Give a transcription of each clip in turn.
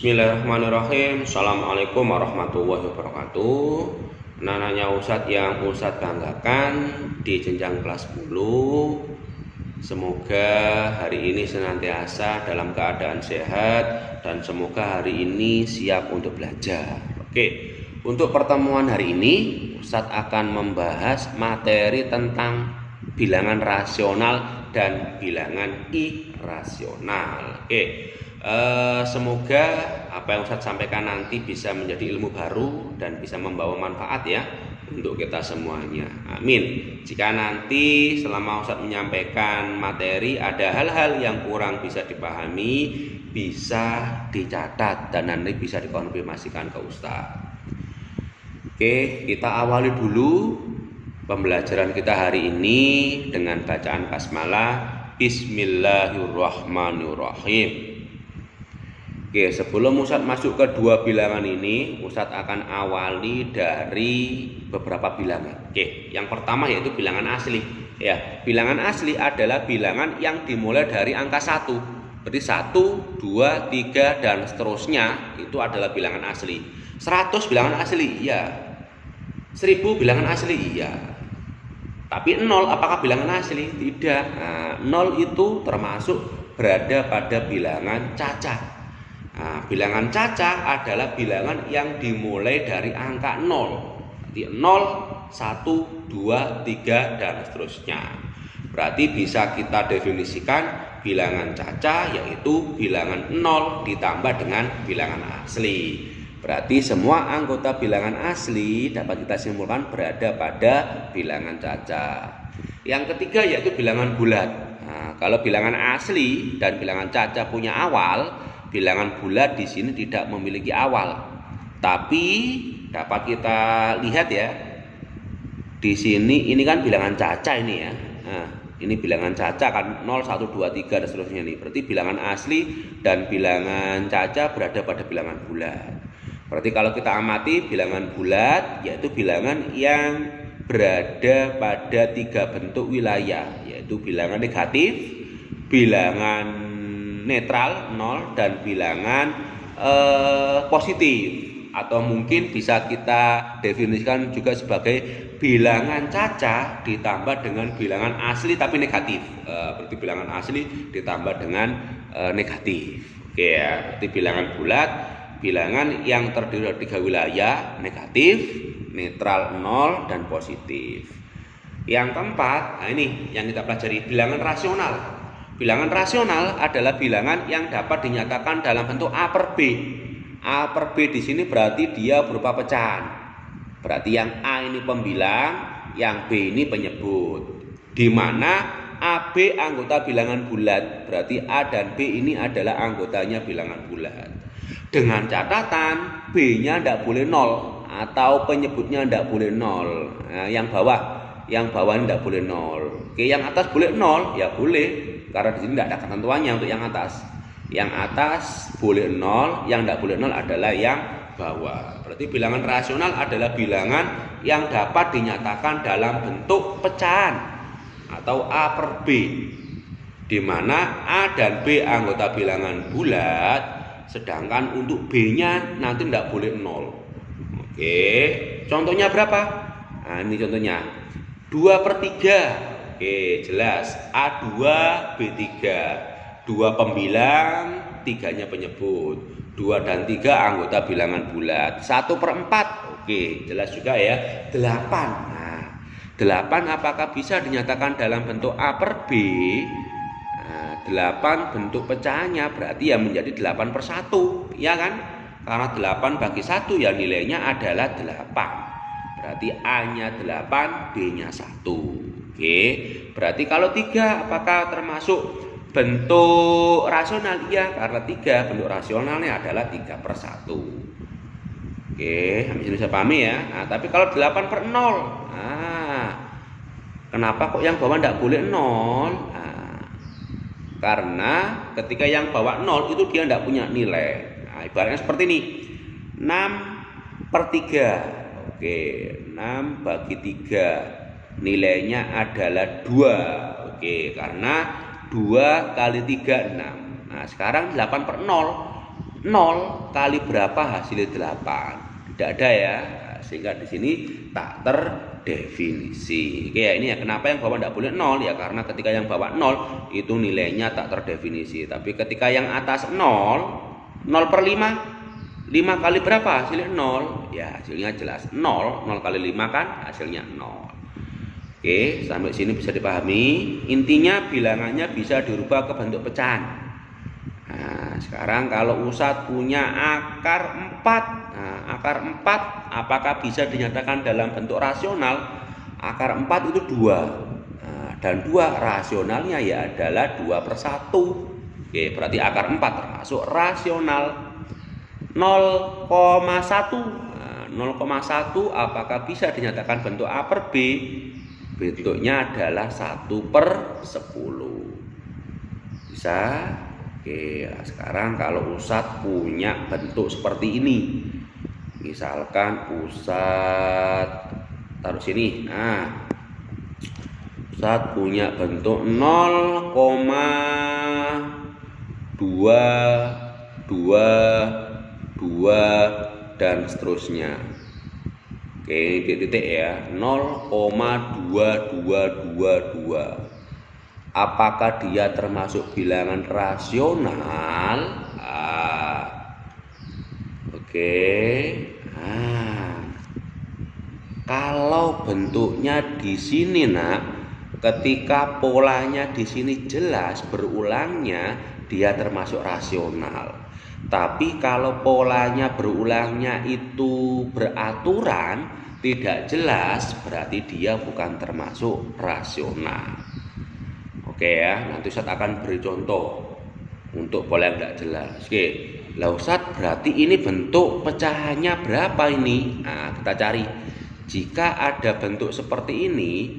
Bismillahirrahmanirrahim. Assalamualaikum warahmatullahi wabarakatuh. Anak-anaknya Ustadz yang Ustadz banggakan di jenjang kelas 10, semoga hari ini senantiasa dalam keadaan sehat dan semoga hari ini siap untuk belajar. Oke, untuk pertemuan hari ini Ustadz akan membahas materi tentang bilangan rasional dan bilangan irasional. Oke. Semoga apa yang Ustadz sampaikan nanti bisa menjadi ilmu baru dan bisa membawa manfaat ya untuk kita semuanya. Amin. Jika nanti selama Ustadz menyampaikan materi ada hal-hal yang kurang bisa dipahami, bisa dicatat dan nanti bisa dikonfirmasikan ke Ustadz. Oke, kita awali dulu pembelajaran kita hari ini dengan bacaan basmalah. Bismillahirrahmanirrahim. Oke, sebelum Ustadz masuk ke dua bilangan ini, Ustadz akan awali dari beberapa bilangan. Oke, yang pertama yaitu bilangan asli. Ya, bilangan asli adalah bilangan yang dimulai dari angka 1. Berarti 1, 2, 3 dan seterusnya itu adalah bilangan asli. 100 bilangan asli, iya. 1000 bilangan asli, iya. Tapi 0 apakah bilangan asli? Tidak. Nah, 0 itu termasuk berada pada bilangan cacah. Nah, bilangan cacah adalah bilangan yang dimulai dari angka 0. Jadi 0, 1, 2, 3 dan seterusnya. Berarti bisa kita definisikan bilangan cacah yaitu bilangan 0 ditambah dengan bilangan asli. Berarti semua anggota bilangan asli dapat kita simpulkan berada pada bilangan cacah. Yang ketiga yaitu bilangan bulat. Nah, kalau bilangan asli dan bilangan cacah punya awal, bilangan bulat di sini tidak memiliki awal. Tapi dapat kita lihat ya. Di sini ini kan bilangan cacah ini ya. Nah, ini bilangan cacah kan 0, 1, 2, 3 dan seterusnya nih. Berarti bilangan asli dan bilangan cacah berada pada bilangan bulat. Berarti kalau kita amati bilangan bulat yaitu bilangan yang berada pada 3 bentuk wilayah, yaitu bilangan negatif, bilangan netral 0 dan bilangan positif, atau mungkin bisa kita definisikan juga sebagai bilangan cacah ditambah dengan bilangan asli tapi negatif. Berarti bilangan asli ditambah dengan negatif. Oke ya, berarti bilangan bulat bilangan yang terdiri dari 3 wilayah, negatif, netral 0 dan positif. Yang keempat, nah ini yang kita pelajari, bilangan rasional. Bilangan rasional adalah bilangan yang dapat dinyatakan dalam bentuk A per B. A per B di sini berarti dia berupa pecahan. Berarti yang A ini pembilang, yang B ini penyebut. Di mana AB anggota bilangan bulat, berarti A dan B ini adalah anggotanya bilangan bulat. Dengan catatan B-nya tidak boleh 0 atau penyebutnya tidak boleh 0. Nah, yang bawah ini tidak boleh 0. Oke, yang atas boleh 0, ya boleh. Karena di sini tidak ada ketentuannya untuk yang atas. Yang atas boleh 0, yang tidak boleh 0 adalah yang bawah. Berarti bilangan rasional adalah bilangan yang dapat dinyatakan dalam bentuk pecahan atau A per B, di mana A dan B anggota bilangan bulat, sedangkan untuk B-nya nanti tidak boleh 0. Oke, contohnya berapa? Nah, ini contohnya 2 per 3. Oke, jelas A2, B3. 2 pembilang, 3-nya penyebut. 2 dan 3 anggota bilangan bulat. 1 per 4. Oke, jelas juga ya. 8. Nah, 8 apakah bisa dinyatakan dalam bentuk A per B? 8 bentuk pecahannya berarti ya menjadi 8 per 1, ya kan? Karena 8 bagi 1 ya nilainya adalah 8. Berarti A-nya 8, B-nya 1. Oke, berarti kalau 3 apakah termasuk bentuk rasional? Iya, karena 3 bentuk rasionalnya adalah 3 per 1. Oke, sampai sini bisa pahami ya. Nah, tapi kalau 8 per 0, kenapa kok yang bawah tidak boleh 0? Karena ketika yang bawah 0 itu dia tidak punya nilai. Nah, ibaratnya seperti ini. 6 per 3. Oke, 6 bagi 3. Nilainya adalah 2. Oke, karena 2 kali 3, 6. Nah, sekarang 8 per 0. 0 kali berapa hasilnya 8. Tidak ada ya. Sehingga di sini tak terdefinisi. Oke ya, ini ya kenapa yang bawah tidak boleh 0 ya, karena ketika yang bawah 0 itu nilainya tak terdefinisi. Tapi ketika yang atas 0 per 5 kali berapa hasilnya 0 ya, hasilnya jelas 0 kali 5 kan hasilnya 0. Oke, sampai sini bisa dipahami. Intinya bilangannya bisa dirubah ke bentuk pecahan. Nah, sekarang kalau Ustadz punya akar 4. Nah, akar 4 apakah bisa dinyatakan dalam bentuk rasional? Akar 4 itu 2. Nah, dan 2 rasionalnya ya adalah 2/1. Oke, berarti akar 4 termasuk rasional. 0,1. Nah, 0,1 apakah bisa dinyatakan bentuk A per B? Bentuknya adalah 1/10. Bisa? Oke, nah sekarang kalau Ustadz punya bentuk seperti ini, misalkan Ustadz taruh sini. Nah, Ustadz punya bentuk 0,222 dan seterusnya. Oke, ini titik ya, 0,2222. Apakah dia termasuk bilangan rasional? Oke. Kalau bentuknya di sini, Nak, ketika polanya di sini jelas berulangnya, dia termasuk rasional. Tapi kalau polanya berulangnya itu beraturan, tidak jelas, berarti dia bukan termasuk rasional. Oke ya, nanti Ustadz akan beri contoh untuk pola yang tidak jelas. Oke, lah Ustadz berarti ini bentuk pecahannya berapa ini? Nah, kita cari. Jika ada bentuk seperti ini,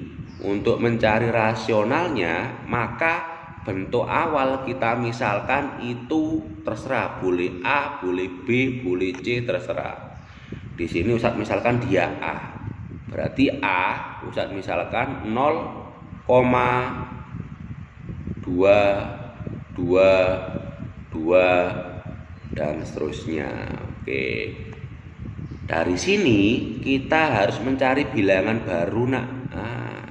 untuk mencari rasionalnya, maka bentuk awal kita misalkan itu terserah, boleh A, boleh B, boleh C, terserah. Di sini Ustadz misalkan dia A. Berarti A, Ustadz misalkan 0,222 dan seterusnya. Oke. Dari sini kita harus mencari bilangan baru, Nak. Nah,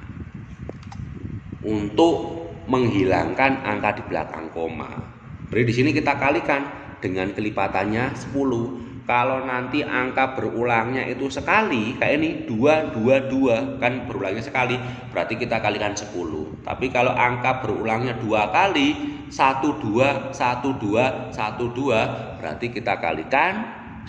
untuk menghilangkan angka di belakang koma. Berarti di sini kita kalikan dengan kelipatannya 10. Kalau nanti angka berulangnya itu sekali, kayak ini 222 kan berulangnya sekali, berarti kita kalikan 10. Tapi kalau angka berulangnya 2 kali, 12 12 12, berarti kita kalikan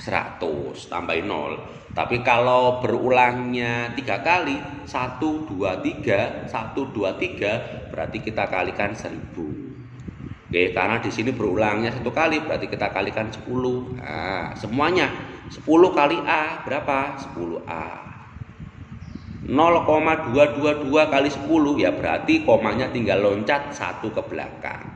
100 tambahin 0. Tapi kalau berulangnya 3 kali, 1 2 3 1 2 3, berarti kita kalikan 1000. Oke, karena di sini berulangnya 1 kali, berarti kita kalikan 10. Nah, semuanya 10 kali A berapa? 10A. 0,222 kali 10 ya, berarti komanya tinggal loncat 1 ke belakang.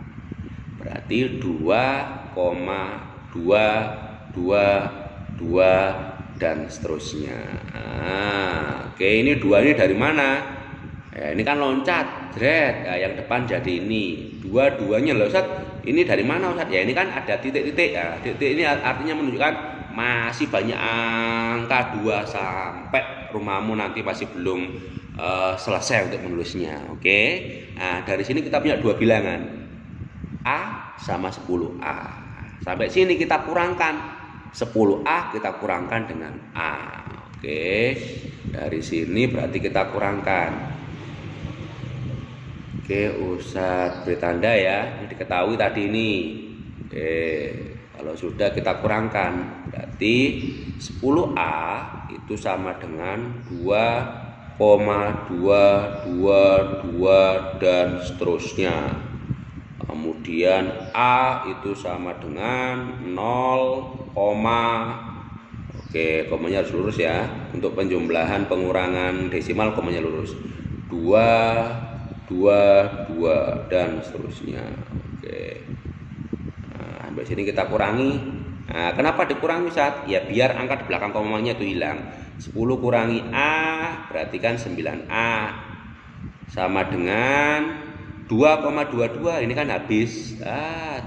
Berarti 2,222 dan seterusnya. Nah, oke, ini 2 ini dari mana? Ya, ini kan loncat, jret. Ya, yang depan jadi ini. Dua-duanya loh, Ustaz. Ini dari mana, Ustaz? Ya, ini kan ada titik-titik. Ya, titik ini artinya menunjukkan masih banyak angka 2 sampai rumahmu nanti masih belum selesai untuk menulisnya. Oke. Nah, dari sini kita punya 2 bilangan. A sama 10A. Sampai sini kita kurangkan 10A, kita kurangkan dengan A. Oke. Dari sini berarti kita kurangkan. Oke, Ustadz beri tanda ya. Ini diketahui tadi ini. Oke, kalau sudah kita kurangkan, berarti 10A itu sama dengan 2,222 dan seterusnya. Kemudian A itu sama dengan 0, oke, komanya harus lurus ya. Untuk penjumlahan pengurangan desimal komanya lurus. 2 dan seterusnya. Oke. Nah, sampai sini kita kurangi. Nah, kenapa dikurangi, Ustaz? Ya biar angka di belakang komanya itu hilang. 10 kurangi A berarti kan 9A. Sama dengan 2,22. Ini kan habis.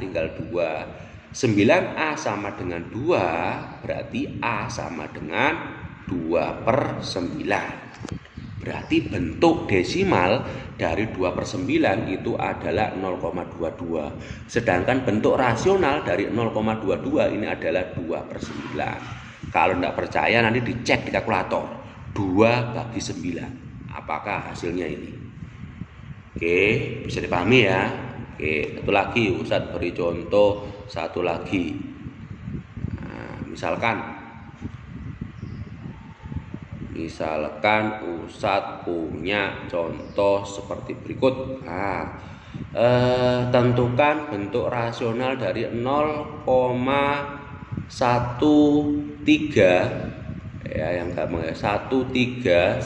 Tinggal 2. 9A sama dengan 2, berarti A sama dengan 2/9. Berarti bentuk desimal dari 2/9 itu adalah 0,22. Sedangkan bentuk rasional dari 0,22 ini adalah 2/9. Kalau tidak percaya nanti dicek di kalkulator. 2/9. Apakah hasilnya ini? Oke, bisa dipahami ya. Oke, satu lagi Ustadz beri contoh satu lagi. Nah, misalkan Ustadz punya contoh seperti berikut. Nah, tentukan bentuk rasional dari 0,13 ya, yang gampang ya, 13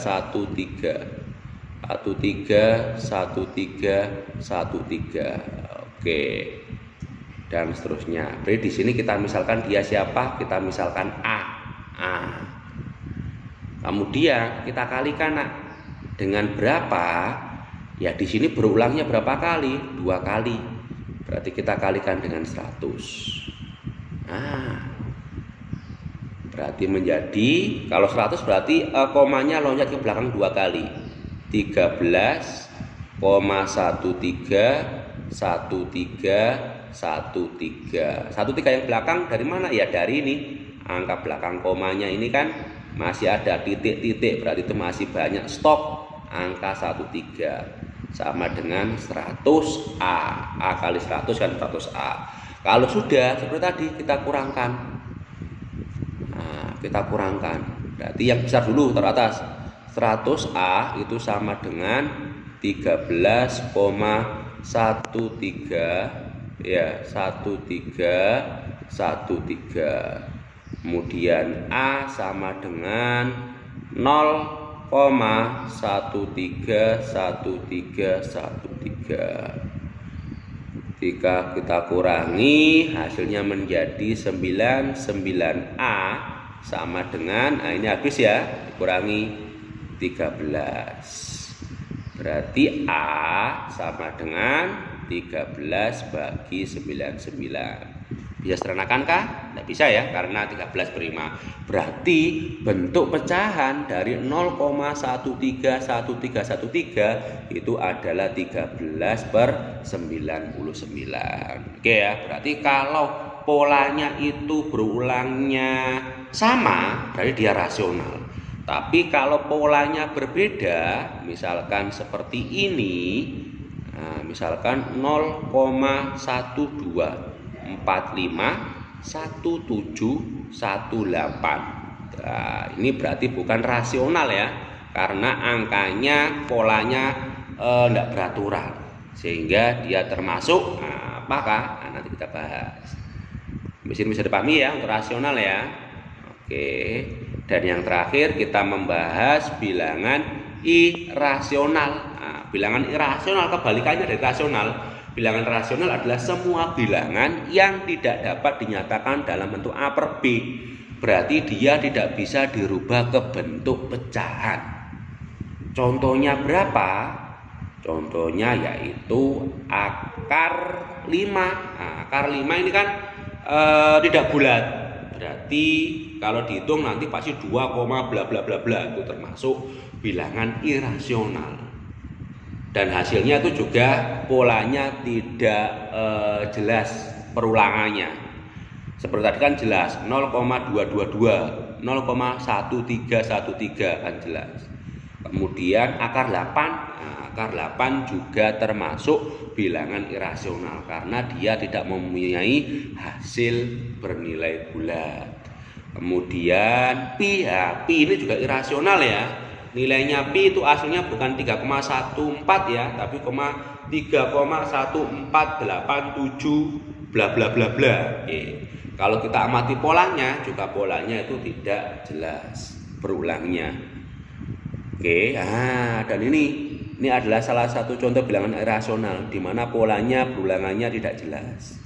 13. Oke. Dan seterusnya. Jadi di sini kita misalkan dia siapa? Kita misalkan A. Kemudian kita kalikan dengan berapa? Ya di sini berulangnya berapa kali? 2 kali. Berarti kita kalikan dengan 100. Berarti menjadi, kalau 100 berarti komanya loncat ke belakang 2 kali. 13,13 13 yang belakang dari mana? Ya dari ini. Angka belakang komanya ini kan masih ada titik-titik, berarti itu masih banyak stok. Angka 13 sama dengan 100A. A kali 100 kan 100A. Kalau sudah seperti tadi kita kurangkan. Berarti yang besar dulu teratas. 100A itu sama dengan 13,13 ya, 1313. Kemudian A sama dengan 0,131313. Ketika kita kurangi hasilnya menjadi 99A sama dengan, ini habis ya, dikurangi 13. Berarti A sama dengan 13 bagi 99. Bisa sederhanakan kah? Tidak bisa ya, karena 13 per 5. Berarti bentuk pecahan dari 0,131313 itu adalah 13/99. Oke ya, berarti kalau polanya itu berulangnya sama, berarti dia rasional. Tapi kalau polanya berbeda, misalkan seperti ini, misalkan 0,124511718. Nah, ini berarti bukan rasional ya, karena angkanya polanya tidak beraturan, sehingga dia termasuk apakah? Nanti kita bahas. Di sini bisa dipahami ya untuk rasional ya. Oke. Dan yang terakhir kita membahas bilangan irasional. Bilangan irasional kebalikannya dari rasional. Bilangan rasional adalah semua bilangan yang tidak dapat dinyatakan dalam bentuk A per B. Berarti dia tidak bisa dirubah ke bentuk pecahan. Contohnya berapa? Contohnya yaitu akar 5. Akar 5 ini kan tidak bulat. Berarti kalau dihitung nanti pasti 2, bla bla bla bla, itu termasuk bilangan irasional. Dan hasilnya itu juga polanya tidak jelas perulangannya. Seperti tadi kan jelas 0,222, 0,1313 kan jelas. Kemudian akar 8, akar 8 juga termasuk bilangan irasional karena dia tidak mempunyai hasil bernilai bulat. Kemudian pi, pi ini juga irasional ya. Nilainya pi itu aslinya bukan 3,14 ya, tapi 3,1487 bla bla bla bla. Kalau kita amati polanya, juga polanya itu tidak jelas berulangnya. Dan ini adalah salah satu contoh bilangan irasional di mana polanya berulangannya tidak jelas.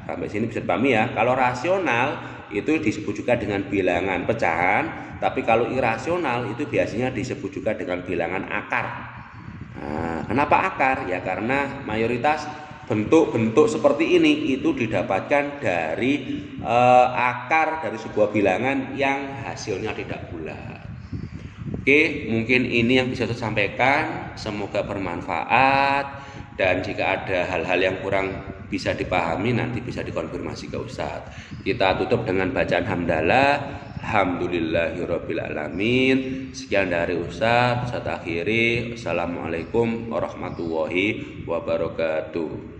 Sampai sini bisa dipahami ya. Kalau rasional itu disebut juga dengan bilangan pecahan, tapi kalau irasional itu biasanya disebut juga dengan bilangan akar. Kenapa akar? Ya karena mayoritas bentuk-bentuk seperti ini itu didapatkan dari akar dari sebuah bilangan yang hasilnya tidak bulat. Oke, mungkin ini yang bisa saya sampaikan. Semoga bermanfaat, dan jika ada hal-hal yang kurang bisa dipahami nanti bisa dikonfirmasi ke Ustadz. Kita tutup dengan bacaan hamdalah. Alhamdulillahirabbil alamin. Sekian dari Ustadz. Saya akhiri. Assalamualaikum warahmatullahi wabarakatuh.